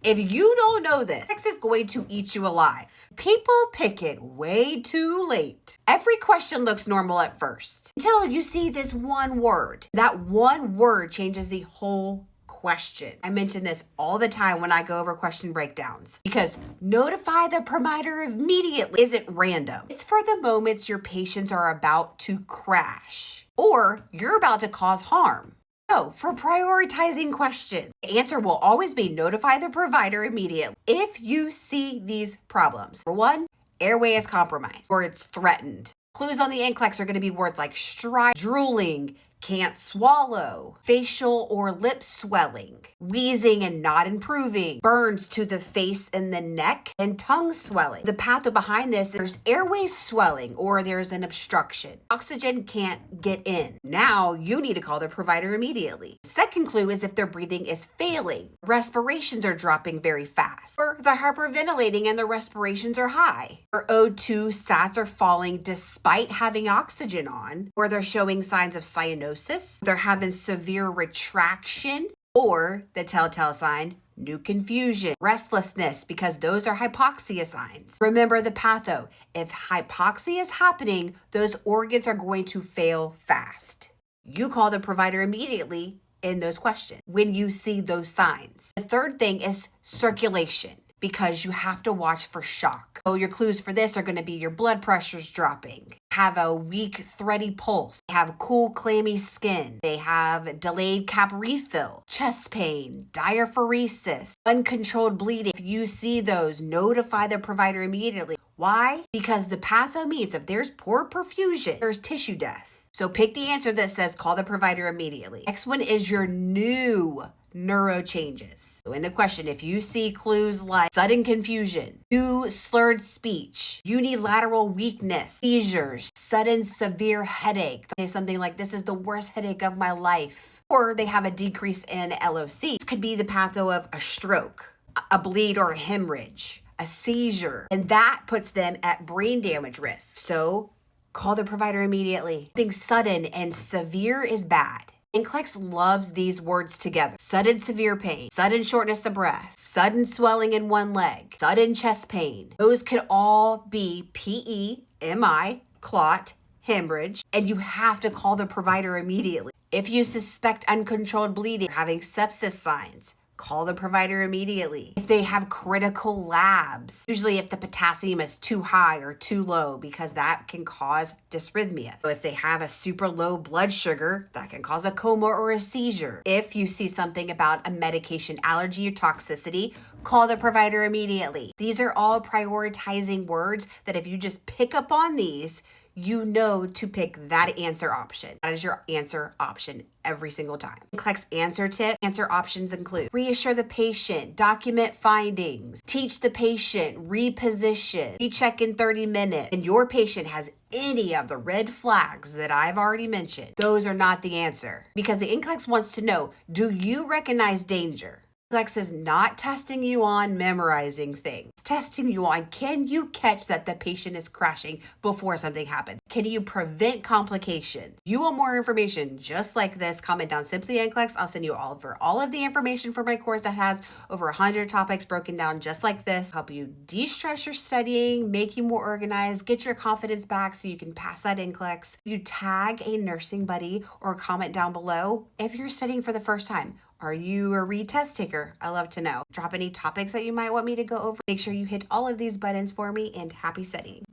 If you don't know this, NCLEX is going to eat you alive. People pick it way too late. Every question looks normal at first until you see this one word. That one word changes the whole question. I mention this all the time when I go over question breakdowns because notify the provider immediately isn't random. It's for the moments your patients are about to crash or you're about to cause harm. So, for prioritizing questions, the answer will always be notify the provider immediately if you see these problems. For one, airway is compromised or it's threatened. Clues on the NCLEX are going to be words like stride, drooling, can't swallow, facial or lip swelling, wheezing and not improving, burns to the face and the neck, and tongue swelling. The patho behind this, there's airway swelling or there's an obstruction. Oxygen can't get in. Now you need to call the provider immediately. Second clue is if their breathing is failing, respirations are dropping very fast, or they're hyperventilating and their respirations are high, or O2 sats are falling despite having oxygen on, or they're showing signs of cyanosis, they're having severe retraction, or the telltale sign, new confusion, restlessness, because those are hypoxia signs. Remember the patho. If hypoxia is happening, those organs are going to fail fast. You call the provider immediately in those questions when you see those signs. The third thing is circulation, because you have to watch for shock. So your clues for this are going to be your blood pressure's dropping, have a weak, thready pulse, have cool, clammy skin, they have delayed cap refill, chest pain, diaphoresis, uncontrolled bleeding. If you see those, notify the provider immediately. Why? Because the patho means if there's poor perfusion, there's tissue death. So pick the answer that says call the provider immediately. Next one is your new neuro changes. So in the question, if you see clues like sudden confusion, new slurred speech, unilateral weakness, seizures, sudden severe headache, say something like this is the worst headache of my life, or they have a decrease in LOC. This could be the patho of a stroke, a bleed or a hemorrhage, a seizure, and that puts them at brain damage risk. So call the provider immediately. Something sudden and severe is bad. NCLEX loves these words together. Sudden severe pain, sudden shortness of breath, sudden swelling in one leg, sudden chest pain. Those could all be PE, MI, clot, hemorrhage, and you have to call the provider immediately. If you suspect uncontrolled bleeding, having sepsis signs, call the provider immediately. If they have critical labs, usually if the potassium is too high or too low, because that can cause dysrhythmia. So if they have a super low blood sugar, that can cause a coma or a seizure. If you see something about a medication allergy or toxicity, call the provider immediately. These are all prioritizing words that if you just pick up on these, you know to pick that answer option. That is your answer option every single time. NCLEX answer tip. Answer options include reassure the patient, document findings, teach the patient, reposition, recheck in 30 minutes, and your patient has any of the red flags that I've already mentioned. Those are not the answer because the NCLEX wants to know, do you recognize danger? NCLEX is not testing you on memorizing things. It's testing you on, can you catch that the patient is crashing before something happens? Can you prevent complications? You want more information just like this, comment down Simply NCLEX. I'll send you all of the information for my course that has over 100 topics broken down just like this. Help you de-stress your studying, make you more organized, get your confidence back so you can pass that NCLEX. You tag a nursing buddy or comment down below if you're studying for the first time. Are you a retest taker? I love to know. Drop any topics that you might want me to go over. Make sure you hit all of these buttons for me and happy studying.